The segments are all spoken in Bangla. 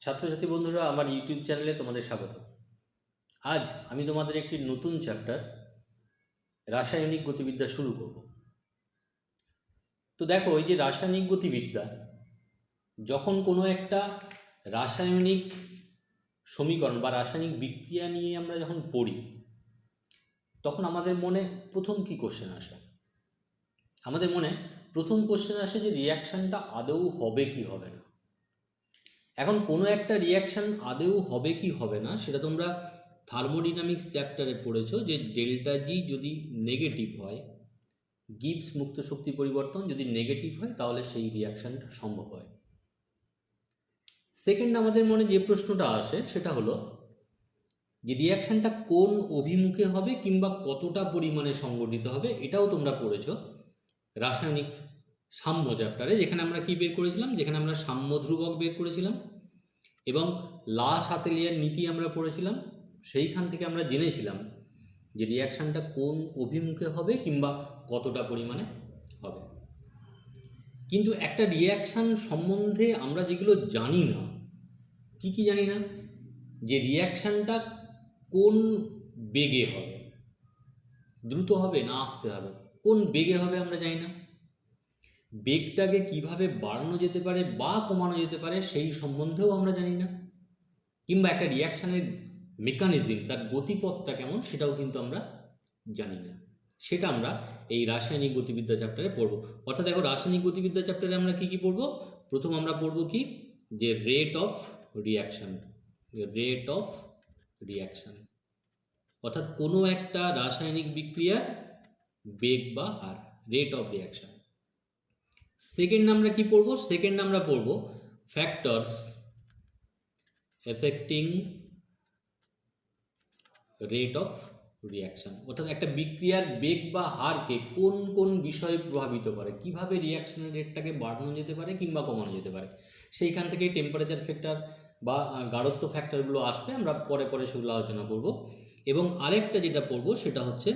ছাত্রছাত্রী বন্ধুরা, আমার ইউটিউব চ্যানেলে তোমাদের স্বাগত। আজ আমি তোমাদের একটি নতুন চ্যাপ্টার রাসায়নিক গতিবিদ্যা শুরু করব। তো দেখো, এই যে রাসায়নিক গতিবিদ্যা, যখন কোনো একটা রাসায়নিক সমীকরণ বা রাসায়নিক বিক্রিয়া নিয়ে আমরা যখন পড়ি, তখন আমাদের মনে প্রথম কি কোশ্চেন আসে? আমাদের মনে প্রথম কোশ্চেন আসে যে রিয়াকশানটা আদৌ হবে কি হবে না। এখন কোনো একটা রিয়াকশান আদৌ হবে কি হবে না সেটা তোমরা থার্মোডিনামিক্স চ্যাপ্টারে পড়েছো, যে ডেল্টা জি যদি নেগেটিভ হয়, গিবস মুক্ত শক্তি পরিবর্তন যদি নেগেটিভ হয়, তাহলে সেই রিয়াকশানটা সম্ভব হয়। সেকেন্ড, আমাদের মনে যে প্রশ্নটা আসে সেটা হলো যে রিয়াকশানটা কোন অভিমুখে হবে কিংবা কতটা পরিমাণে সংগঠিত হবে। এটাও তোমরা পড়েছো রাসায়নিক সাম্য চ্যাপ্টারে, যেখানে আমরা কি বের করেছিলাম, যেখানে আমরা সাম্য ধ্রুবক বের করেছিলাম এবং লা শাতেলিয়ার নীতি আমরা পড়েছিলাম। সেইখান থেকে আমরা জেনেছিলাম যে রিয়াকশানটা কোন অভিমুখে হবে কিংবা কতটা পরিমাণে হবে। কিন্তু একটা রিয়াকশান সম্বন্ধে আমরা যেগুলো জানি না, কি জানি না, যে রিয়াকশানটা কোন বেগে হবে, দ্রুত হবে না আস্তে হবে, কোন বেগে হবে আমরা জানি না। বেগটাকে কিভাবে বাড়ানো যেতে পারে বা কমানো যেতে পারে সেই সম্বন্ধেও আমরা জানি না। কিংবা একটা রিয়াকশানের মেকানিজম, তার গতিপথটা কেমন, সেটাও কিন্তু আমরা জানি না। সেটা আমরা এই রাসায়নিক গতিবিদ্যা চ্যাপ্টারে পড়ব। অর্থাৎ দেখো, রাসায়নিক গতিবিদ্যা চ্যাপ্টারে আমরা কি পড়ব? প্রথম আমরা পড়ব কি, যে rate of reaction. Rate of reaction অর্থাৎ কোনো একটা রাসায়নিক বিক্রিয়ার বেগ বা হার, রেট অফ রিয়াকশান। সেকেন্ড আমরা কি পড়ব? সেকেন্ড আমরা পড়ব factors affecting rate of reaction. অর্থাৎ একটা বিক্রিয়ার বেগ বা হারকে কোন কোন বিষয়ে প্রভাবিত করে, কিভাবে রিয়াকশানের রেটটাকে বাড়ানো যেতে পারে কিংবা কমানো যেতে পারে। সেইখান থেকে টেম্পারেচার ফ্যাক্টর বা গাঢ়ত্ব ফ্যাক্টরগুলো আসবে, আমরা পরে পরে সেগুলো আলোচনা করব। এবং আরেকটা যেটা পড়ব সেটা হচ্ছে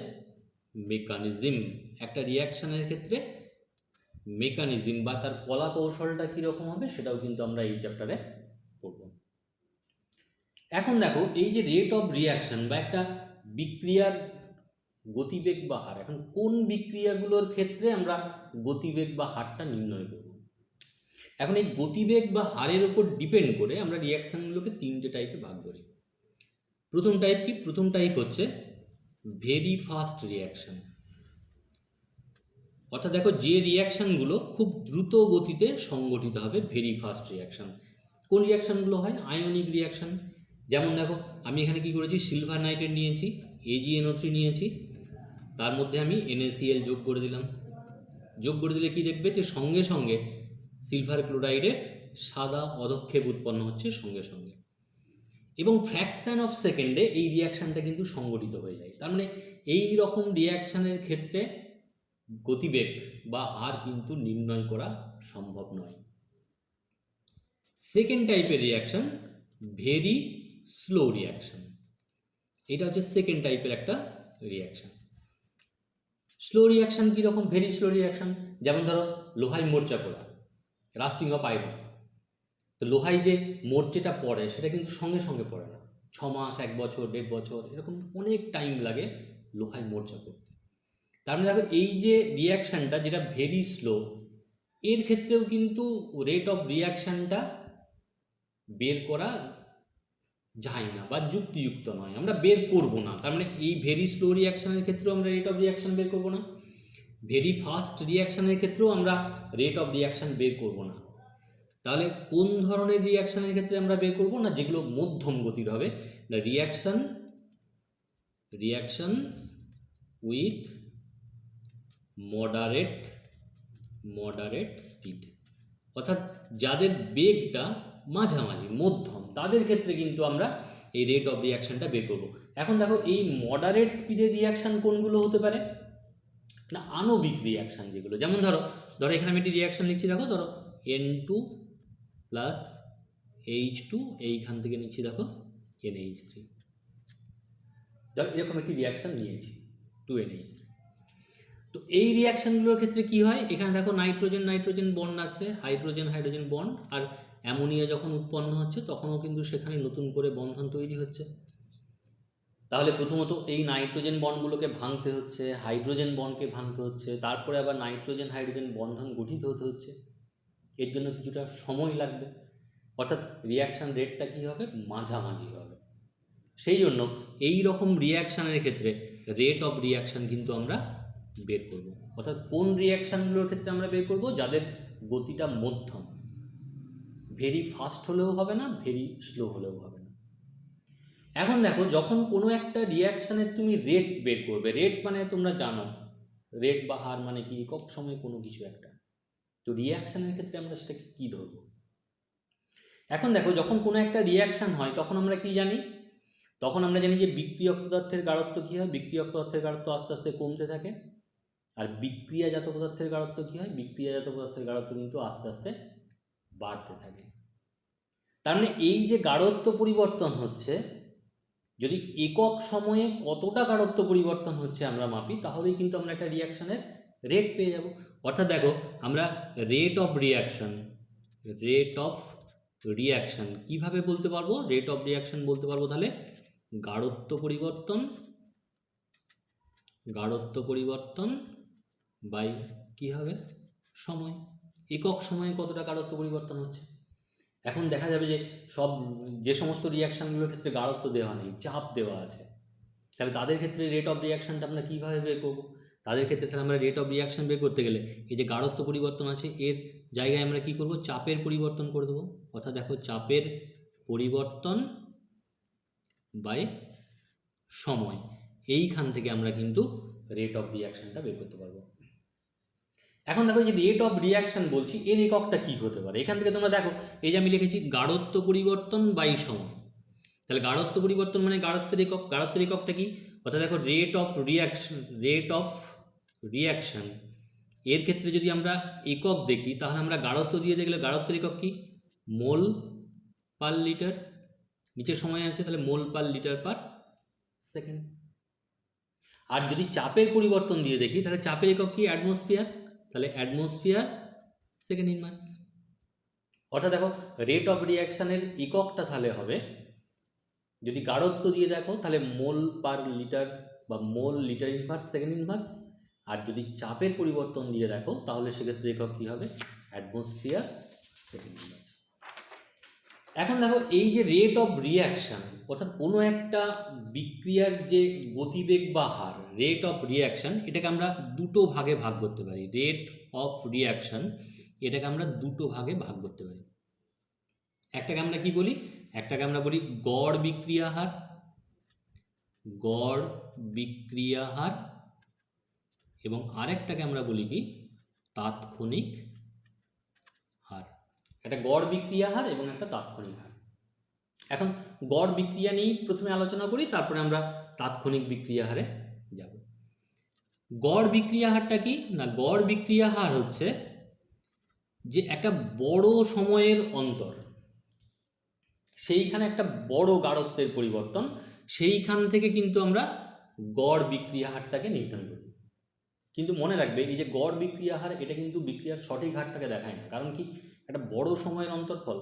মেকানিজম। একটা রিয়াকশানের ক্ষেত্রে মেকানিজম বা তার কলা কৌশলটা কীরকম হবে, সেটাও কিন্তু আমরা এই চ্যাপ্টারে পড়ব। এখন দেখো, এই যে রেট অফ রিয়াকশান বা একটা বিক্রিয়ার গতিবেগ বা হার, এখন কোন বিক্রিয়াগুলোর ক্ষেত্রে আমরা গতিবেগ বা হারটা নির্ণয় করব। এখন এই গতিবেগ বা হারের উপর ডিপেন্ড করে আমরা রিয়াকশানগুলোকে তিনটে টাইপে ভাগ করি। প্রথম টাইপ কি? প্রথম টাইপ হচ্ছে ভেরি ফাস্ট রিয়াকশান। অর্থাৎ দেখো, যে রিয়াকশানগুলো খুব দ্রুত গতিতে সংগঠিত হবে, ভেরি ফাস্ট রিয়াকশান। কোন রিয়াকশানগুলো হয়? Ionic reaction. যেমন দেখো, আমি এখানে কি করেছি, সিলভার নাইট্রেট নিয়েছি, AgNO3 নিয়েছি, তার মধ্যে আমি NaCl যোগ করে দিলাম। যোগ করে দিলে কি দেখবে, যে সঙ্গে সঙ্গে সিলভার ক্লোরাইডের সাদা অধক্ষেপ উৎপন্ন হচ্ছে সঙ্গে সঙ্গে, এবং ফ্র্যাকশান অফ সেকেন্ডে এই রিয়াকশানটা কিন্তু সংগঠিত হয়ে যায়। তার মানে এই রকম রিয়াকশানের ক্ষেত্রে গতিবেগ বা হার কিন্তু নির্ণয় করা সম্ভব নয়। সেকেন্ড টাইপের রিয়াকশান ভেরি স্লো রিয়াকশান। এটা হচ্ছে সেকেন্ড টাইপের একটা রিয়াকশান। স্লো রিয়াকশান কীরকম? ভেরি স্লো রিয়াকশান, যেমন ধরো লোহায় মোর্চা পড়া, রাস্টিং অফ আয়রন। তো লোহায় যে মোর্চেটা পড়ে সেটা কিন্তু সঙ্গে সঙ্গে পড়ে না, 6 মাস, 1 বছর, 1.5 বছর, এরকম অনেক টাইম লাগে লোহায় মোর্চা পড়তে। তার মানে দেখো, এই যে রিয়াকশানটা যেটা ভেরি স্লো, এর ক্ষেত্রেও কিন্তু রেট অফ রিয়াকশানটা বের করা যায় না বা যুক্তিযুক্ত নয়, আমরা বের করব না। তার মানে এই ভেরি স্লো রিয়াকশানের ক্ষেত্রেও আমরা রেট অফ রিয়াকশান বের করব না, ভেরি ফাস্ট রিয়াকশানের ক্ষেত্রেও আমরা রেট অফ রিয়াকশান বের করব না। তাহলে কোন ধরনের রিয়াকশানের ক্ষেত্রে আমরা বের করব না? যেগুলো মধ্যম গতির হবে, রিয়াকশান উইথ মডারেট স্পিড। অর্থাৎ যাদের বেগটা মাঝামাঝি মধ্যম, তাদের ক্ষেত্রে কিন্তু আমরা এই রেট অফ রিয়াকশানটা বের করব। এখন দেখো, এই মডারেট স্পিডের রিয়াকশান কোনগুলো হতে পারে না? আণবিক রিয়াকশান যেগুলো, যেমন ধরো এখানে আমি একটি রিয়াকশান লিখছি, দেখো, ধরো N2 প্লাস H2, এইখান থেকে নিচ্ছি দেখো NH3। ধরো এরকম একটি রিয়াকশান নিয়েছি, 2NH3। তো এই রিয়াকশানগুলোর ক্ষেত্রে কি হয়, এখানে দেখো নাইট্রোজেন বন্ড আছে, হাইড্রোজেন বন্ড, আর অ্যামোনিয়া যখন উৎপন্ন হচ্ছে তখনও কিন্তু সেখানে নতুন করে বন্ধন তৈরি হচ্ছে। তাহলে প্রথমত এই নাইট্রোজেন বন্ডগুলোকে ভাঙতে হচ্ছে, হাইড্রোজেন বন্ডকে ভাঙতে হচ্ছে, তারপরে আবার নাইট্রোজেন হাইড্রোজেন বন্ধন গঠিত হতে হচ্ছে। এর জন্য কিছুটা সময় লাগবে, অর্থাৎ রিয়াকশান রেটটা কী হবে, মাঝামাঝি হবে। সেই জন্য এই রকম রিয়াকশানের ক্ষেত্রে রেট অফ রিয়াকশান কিন্তু আমরা বের করব। অর্থাৎ কোন রিয়াকশানগুলোর ক্ষেত্রে আমরা বের করব, যাদের গতিটা মধ্যম, ভেরি ফাস্ট হলেও হবে না, ভেরি স্লো হলেও হবে না। এখন দেখো, যখন কোনো একটা রিয়াকশানের তুমি রেট বের করবে, রেট মানে তোমরা জানো, রেট বা হার মানে কি, একক সময় কোনো কিছু একটা। তো রিয়াকশানের ক্ষেত্রে আমরা সেটাকে কী ধরব? এখন দেখো, যখন কোনো একটা রিয়াকশান হয় তখন আমরা কি জানি, তখন আমরা জানি যে বিক্রিয়ক পদার্থের গাঢ়ত্ব কী হয়, বিক্রিয়ক পদার্থের গাঢ়ত্ব আস্তে আস্তে কমতে থাকে। আর বিক্রিয়াজাত পদার্থের গাঢ়ত্ব কী হয়, বিক্রিয়াজাত পদার্থের গাঢ়ত্ব কিন্তু আস্তে আস্তে বাড়তে থাকে। তার মানে এই যে গাঢ়ত্ব পরিবর্তন হচ্ছে, যদি একক সময়ে কতটা গাঢ়ত্ব পরিবর্তন হচ্ছে আমরা মাপি, তাহলেই কিন্তু আমরা একটা রিয়াকশানের রেট পেয়ে যাব। অর্থাৎ দেখো, আমরা রেট অফ রিয়াকশান কীভাবে বলতে পারবো? রেট অফ রিয়াকশান বলতে পারবো তাহলে গাঢ়ত্ব পরিবর্তন বাই কী হবে, সময়। একক সময়ে কতটা গাঢ়ত্ব পরিবর্তন হচ্ছে। এখন দেখা যাবে যে যে সমস্ত রিয়াকশানগুলোর ক্ষেত্রে গাঢ়ত্ব দেওয়া নেই, চাপ দেওয়া আছে, তাহলে তাদের ক্ষেত্রে রেট অফ রিয়াকশানটা আমরা কীভাবে বের করবো? তাদের ক্ষেত্রে তাহলে আমরা রেট অফ রিয়াকশান বের করতে গেলে এই যে গাঢ়ত্ব পরিবর্তন আছে, এর জায়গায় আমরা কি করব, চাপের পরিবর্তন করে দেবো। অর্থাৎ দেখো, চাপের পরিবর্তন বাই সময়, এইখান থেকে আমরা কিন্তু রেট অফ রিয়াকশানটা বের করতে পারবো। এখন দেখো, যে রেট অফ রিয়াকশান বলছি, এর এককটা কী হতে পারে? এখান থেকে তোমরা দেখো, এই যে আমি লিখেছি গাঢ়ত্ব পরিবর্তন বাই সময়। তাহলে গাঢ়ত্ব পরিবর্তন মানে গাঢ়ত্বের এককটা কি? অর্থাৎ দেখো, রেট অফ রিয়াকশান এর ক্ষেত্রে যদি আমরা একক দেখি, তাহলে আমরা গাঢ়ত্ব দিয়ে দেখলে গাঢ়ত্বের একক কি, মোল পার লিটার। নিচে সময় আছে, তাহলে মোল পার লিটার পার সেকেন্ড। আর যদি চাপের পরিবর্তন দিয়ে দেখি, তাহলে চাপের একক কি, অ্যাটমসফিয়ার। তাহলে অ্যাটমসফিয়ার সেকেন্ড ইনভার্স। অর্থাৎ দেখো, রেট অফ রিয়াকশানের এককটা তাহলে হবে, যদি গাঢ়ত্ব দিয়ে দেখো তাহলে মোল পার লিটার বা mole litre inverse second inverse. আর যদি চাপের পরিবর্তন দিয়ে দেখো, তাহলে সেক্ষেত্রে একক কী হবে, অ্যাটমসফিয়ার সেকেন্ড ইনভার্স। এখন দেখো, এই যে রেট অফ রিয়াকশান, অর্থাৎ কোনো একটা বিক্রিয়ার যে গতিবেগ বা হার, রেট অফ রিয়াকশান, এটাকে আমরা দুটো ভাগে ভাগ করতে পারি। রেট অফ রিয়াকশান এটাকে আমরা দুটো ভাগে ভাগ করতে পারি। একটাকে আমরা কি বলি, একটাকে আমরা বলি গড় বিক্রিয়া হার, এবং আরেকটাকে আমরা বলি কি, তাৎক্ষণিক হার। একটা গড় বিক্রিয়া হার এবং একটা তাৎক্ষণিক হার। এখন গড় বিক্রিয়া নিয়ে প্রথমে আলোচনা করি, তারপরে আমরা তাৎক্ষণিক বিক্রিয়া হারে যাব। গড় বিক্রিয়া হারটা কি না, গড় বিক্রিয়া হার হচ্ছে যে একটা বড় সময়ের অন্তর, সেইখানে একটা বড় গাঢ়ত্বের পরিবর্তন, সেইখান থেকে কিন্তু আমরা গড় বিক্রিয়া হারটাকে নির্ণয় করি। কিন্তু মনে রাখবে, এই যে গড় বিক্রিয়া হার, এটা কিন্তু বিক্রিয়ার সঠিক হারটাকে দেখায় না। কারণ কি, একটা বড় সময়ের অন্তরফল,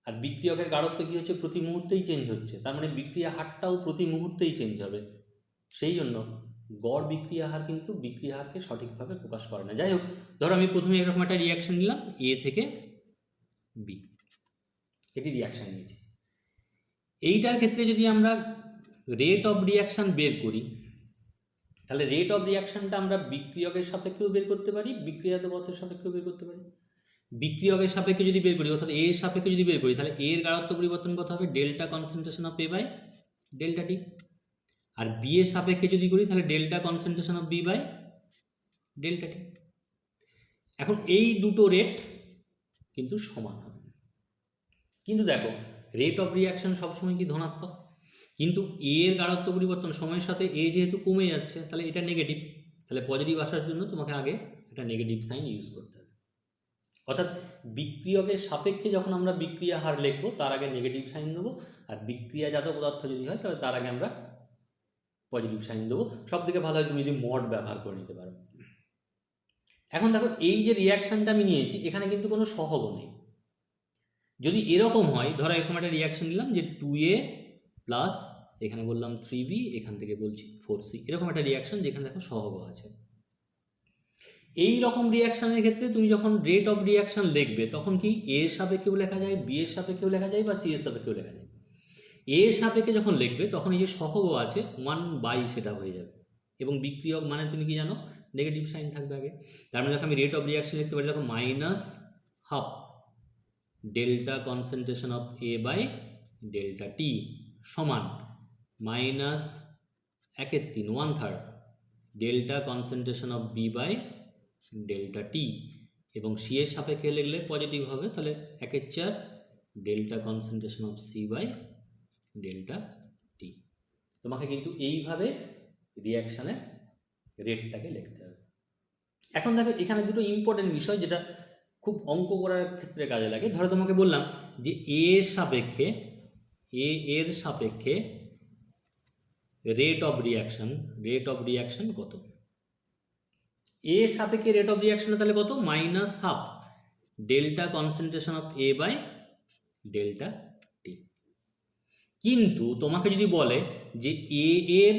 আর বিক্রিয়কের গাঢ়ত্ব কী হচ্ছে, প্রতি মুহূর্তেই চেঞ্জ হচ্ছে, তার মানে বিক্রিয়া হারটাও প্রতি মুহূর্তেই চেঞ্জ হবে। সেই জন্য গড় বিক্রিয়া হার কিন্তু বিক্রিয়া হারকে সঠিকভাবে প্রকাশ করে না। যাই হোক, ধরো আমি প্রথমে এরকম একটা রিয়াকশন নিলাম, এ থেকে বি, এটি রিয়াকশান নিয়েছি। এইটার ক্ষেত্রে যদি আমরা রেট অফ রিয়াকশান বের করি, তাহলে রেট অফ রিয়াকশানটা আমরা বিক্রিয়কের সাপেক্ষেও বের করতে পারি, বিক্রিয়াজাত পদার্থের সাপেক্ষেও বের করতে পারি। বিক্রিয়কের সাপেক্ষে যদি বের করি, অর্থাৎ এ এর সাপেক্ষে যদি বের করি, তাহলে এর গাঢ়ত্ব পরিবর্তন কত হবে, delta concentration of A by delta T. আর বি এর সাপেক্ষে যদি করি, তাহলে delta concentration of B by delta T. এখন এই দুটো রেট কিন্তু সমান হবে, কিন্তু দেখো, রেট অফ রিয়াকশন সবসময় কি ধনাত্মক, কিন্তু এর গাঢ়ত্ব পরিবর্তন সময়ের সাথে এ যেহেতু কমে যাচ্ছে, তাহলে এটা নেগেটিভ। তাহলে পজিটিভ আসার জন্য তোমাকে আগে একটা নেগেটিভ সাইন ইউজ করতে হবে। অর্থাৎ বিক্রিয়কের সাপেক্ষে যখন আমরা বিক্রিয়া হার লিখবো, তার আগে নেগেটিভ সাইন দেবো, আর বিক্রিয়াজাত পদার্থ যদি হয়, তাহলে তার আগে আমরা পজিটিভ সাইন দেবো। সব থেকে ভালো হয় তুমি যদি মড ব্যবহার করে নিতে পারো। এখন দেখো, এই যে রিয়াকশানটা আমি নিয়েছি, এখানে কিন্তু কোনো সহগ নেই, যদি এরকম হয়, ধরো এরকম একটা রিয়াকশন নিলাম যে 2A প্লাস এখানে বললাম 3B, এখান থেকে বলছি 4C, এরকম একটা রিয়াকশন যেখানে দেখো সহগ আছে। এই রকম রিয়াকশনের ক্ষেত্রে তুমি যখন রেট অফ রিয়াকশন লিখবে তখন কি এ এর সাপেক্ষেও লেখা যায়, বি এর সাপেক্ষেও লেখা যায়, বা সি এর সাপেক্ষেও লেখা যায়। এ এর সাপেক্ষে যখন লিখবে তখন এই যে সহগ আছে 1/, সেটা হয়ে যাবে, এবং বিক্রিয়ক মানে তুমি কি জানো, নেগেটিভ সাইন থাকবে আগে। তার মানে দেখো আমি রেট অফ রিয়াকশন লিখতে পারি, দেখো -12 delta concentration of A by delta T সমান -1/3 delta concentration of B by delta T, এবং সি এর সাপেক্ষে লিখলে পজিটিভ হবে, তাহলে 1/4 delta concentration of C by delta T. তোমাকে কিন্তু এইভাবে রিয়াকশানের রেটটাকে লিখতে হবে। এখন দেখো এখানে দুটো ইম্পর্টেন্ট বিষয় যেটা খুব অঙ্ক করার ক্ষেত্রে কাজে লাগে। ধরো তোমাকে বললাম যে এ এর সাপেক্ষে রেট অফ রিয়াকশন কত, এ এর সাপেক্ষে রেট অফ রিয়াকশন তাহলে কত, -12 delta concentration of A by delta T. কিন্তু তোমাকে যদি বলে যে এ এর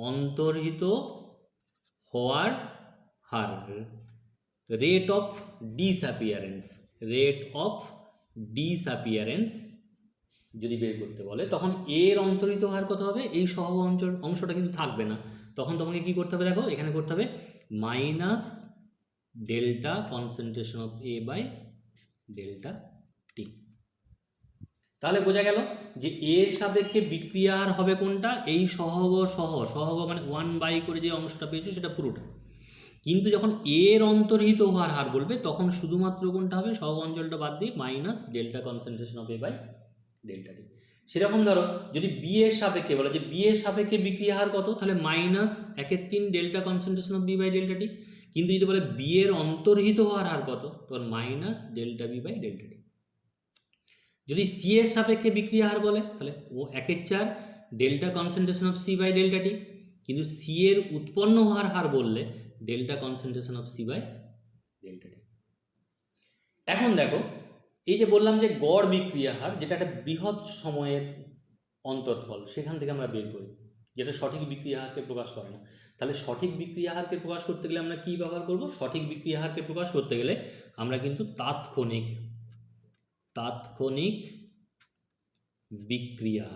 অন্তর্হিত হওয়ার হার, রেট অফ ডিসঅ্যাপিয়ারেন্স যদি বের করতে বলে, তখন এর অন্তরিত হার কত হবে, এই সহগ অংশটা কিন্তু থাকবে না। তখন তোমাকে কি করতে হবে, দেখো এখানে করতে হবে minus delta concentration of A by delta T. তাহলে বোঝা গেল যে এর সাপেক্ষে বিক্রিয়া হার হবে কোনটা, এই সহগ মানে 1/, করে যে অংশটা পেয়েছো সেটা পুরোটা। কিন্তু যখন এর অন্তর্হিত হওয়ার হার বলবে তখন শুধুমাত্র কোনটা হবে, সহগ অঞ্চলটা বাদ দিয়ে minus delta concentration of A by delta T. সেরকম ধরো যদি বি এর সাপেক্ষে বলে যে বি এর সাপেক্ষে বিক্রিয়া হার কত, তাহলে -1/3 delta concentration of B by delta T. কিন্তু যদি বলে বি এর অন্তর্হিত হওয়ার হার কত, তখন minus delta B by delta T. যদি সি এর সাপেক্ষে বিক্রিয়া হার বলে তাহলে 1/4 delta concentration of C by delta T. কিন্তু সি এর উৎপন্ন হওয়ার হার বললে delta concentration of C by delta T. এখন দেখো এই যে বললাম যে গড় বিক্রিয়া হার, যেটা একটা বৃহৎ সময়ের অন্তরফল, সেখান থেকে আমরা বের করি, যেটা সঠিক বিক্রিয়া হারকে প্রকাশ করে না। তাহলে সঠিক বিক্রিয়া হারকে প্রকাশ করতে গেলে আমরা কি ব্যবহার করব, সঠিক বিক্রিয়া হারকে প্রকাশ করতে গেলে আমরা কিন্তু তাৎক্ষণিক বিক্রিয়া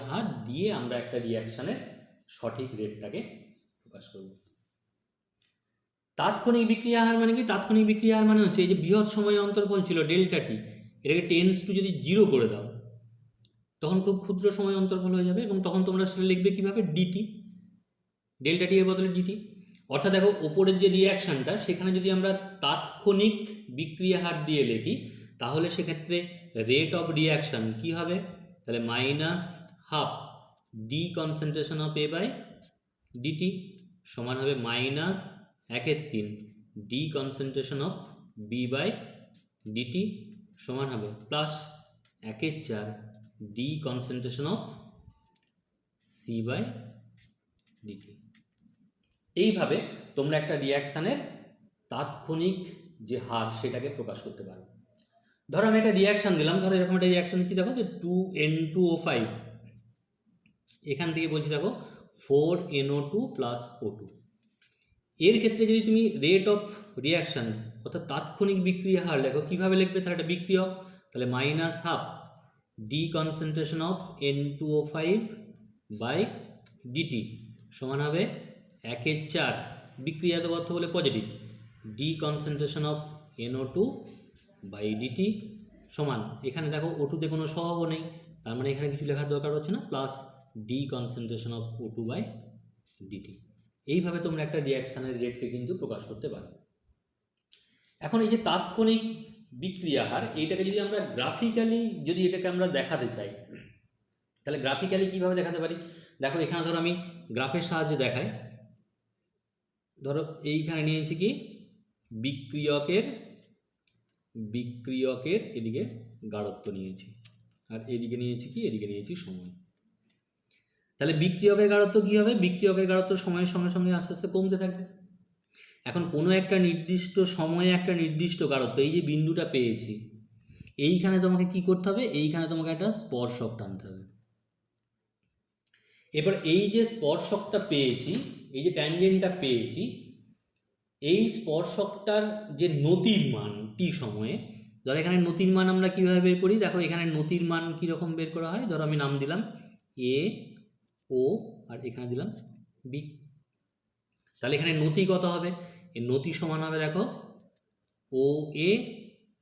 হার দিয়ে আমরা একটা রিয়াকশনের সঠিক রেটটাকে প্রকাশ করব। তাৎক্ষণিক বিক্রিয়া হার মানে কি, তাৎক্ষণিক বিক্রিয়া হার মানে হচ্ছে এই যে বৃহৎ সময় অন্তরফল ছিল ডেল্টা টি, এটাকে টেন্স টু যদি 0 করে দাও তখন খুব ক্ষুদ্র সময় অন্তরফল হয়ে যাবে, এবং তখন তোমরা সেটা লিখবে কিভাবে, ডিটি, ডেল্টা টি এর বদলে ডিটি। অর্থাৎ দেখো ওপরের যে রিয়াকশনটা সেখানে যদি আমরা তাৎক্ষণিক বিক্রিয়া হার দিয়ে লিখি তাহলে সেক্ষেত্রে রেট অফ রিয়াকশন কি হবে, তাহলে -12 d concentration of A by dt সমান হবে -1/3 d concentration of B by dt সমান হবে plus 1/4 d concentration of C by dt. এইভাবে তোমরা একটা রিয়াকশানের তাৎক্ষণিক যে হার সেটাকে প্রকাশ করতে পারো। ধরো আমি একটা রিয়াকশান দিলাম, ধরো এরকম একটা রিয়াকশান দিচ্ছি, দেখো যে 2N2O5, এখান থেকে বলছি দেখো 4NO2 প্লাস O2। এর ক্ষেত্রে যদি তুমি রেট অফ রিয়াকশান অর্থাৎ তাৎক্ষণিক বিক্রিয়া হার লেখো, কীভাবে লিখবে, তাহলে একটা বিক্রিয়ক, তাহলে -12 d concentration of N2O5 by dt সমান হবে 1/4 বিক্রিয়াত অর্থ বলে positive d concentration of NO2 by dt সমান, এখানে দেখো O2তে কোনো সহগ নেই, তার মানে এখানে কিছু লেখার দরকার হচ্ছে না, plus d concentration of O2 by dt. এইভাবে তোমরা একটা রিয়াকশানের রেটকে কিন্তু প্রকাশ করতে পারো। এখন এই যে তাৎক্ষণিক বিক্রিয়া হার, এইটাকে যদি আমরা গ্রাফিক্যালি যদি এটাকে আমরা দেখাতে চাই তাহলে গ্রাফিক্যালি কীভাবে দেখাতে পারি, দেখো এখানে ধরো আমি গ্রাফের সাহায্যে দেখাই। ধরো এইখানে নিয়েছি কি বিক্রিয়কের এদিকে গাঢ়ত্ব নিয়েছি, আর এদিকে নিয়েছি কি, এদিকে নিয়েছি সময়। তাহলে বিক্রিয়কের গাঢ়ত্ব কী হবে, বিক্রিয়কের গাঢ়ত্ব সময়ের সঙ্গে সঙ্গে আস্তে আস্তে কমতে থাকবে। এখন কোনো একটা নির্দিষ্ট সময়ে একটা নির্দিষ্ট গাঢ়ত্ব, এই যে বিন্দুটা পেয়েছি, এইখানে তোমাকে কি করতে হবে, এইখানে তোমাকে একটা স্পর্শক টানতে হবে। এবার এই যে স্পর্শকটা পেয়েছি, এই যে ট্যানজেন্টটা পেয়েছি, এই স্পর্শকটার যে নতির মান টি সময়ে, ধরো এখানে নতির মান আমরা কীভাবে বের করি, দেখো এখানে নতির মান কীরকম বের করা হয়, ধরো আমি নাম দিলাম এ, ও, আর এখানে দিলাম বি। তাহলে এখানে নতি কত হবে, এই নতি সমান হবে দেখো ও এ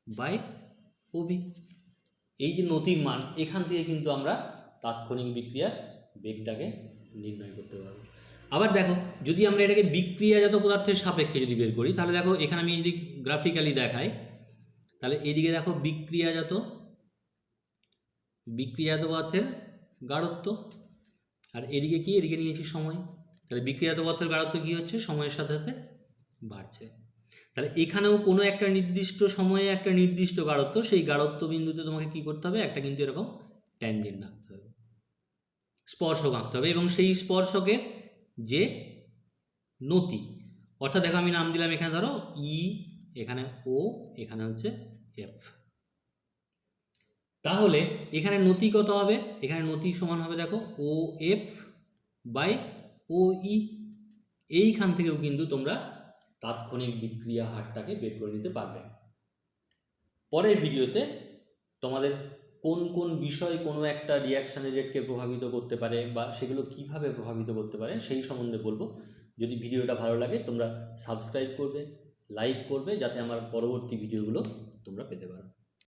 বাই ও বি। এই যে নতির মান, এখান থেকে কিন্তু আমরা তাৎক্ষণিক বিক্রিয়ার বেগটাকে নির্ণয় করতে পারবো। আবার দেখো যদি আমরা এটাকে বিক্রিয়াজাত পদার্থের সাপেক্ষে যদি বের করি, তাহলে দেখো এখানে আমি যদি গ্রাফিক্যালি দেখাই, তাহলে এদিকে দেখো বিক্রিয়াজাত পদার্থের গাঢ়ত্ব, আর এদিকে কি, এদিকে নিয়েছি সময়। তাহলে বিক্রিয়াজাত পদার্থের গাঢ়ত্ব কি হচ্ছে, সময়ের সাথে সাথে বাড়ছে। তাহলে এখানেও কোনো একটা নির্দিষ্ট সময়ে একটা নির্দিষ্ট গাঢ়ত্ব, সেই গাঢ়ত্ব বিন্দুতে তোমাকে কি করতে হবে, একটা কিন্তু এরকম ট্যানজেন্ট আঁকতে হবে, স্পর্শক আঁকতে হবে, এবং সেই স্পর্শকের যে নতি, অর্থাৎ দেখো আমি নাম দিলাম এখানে ধরো ই, এখানে ও, এখানে হচ্ছে এফ। তাহলে এখানে নতি কত হবে, এখানে নতি সমান হবে দেখো ও এফ বাই ও ই। এইখান থেকেও কিন্তু তোমরা তাৎক্ষণিক বিক্রিয়া হারটাকে বের করে নিতে পারবে। পরের ভিডিওতে তোমাদের কোন কোন বিষয় কোনো একটা রিয়াকশানের রেটকে প্রভাবিত করতে পারে বা সেগুলো কিভাবে প্রভাবিত করতে পারে সেই সম্বন্ধে বলবো। যদি ভিডিওটা ভালো লাগে তোমরা সাবস্ক্রাইব করবে, লাইক করবে, যাতে আমার পরবর্তী ভিডিওগুলো তোমরা পেতে পারো।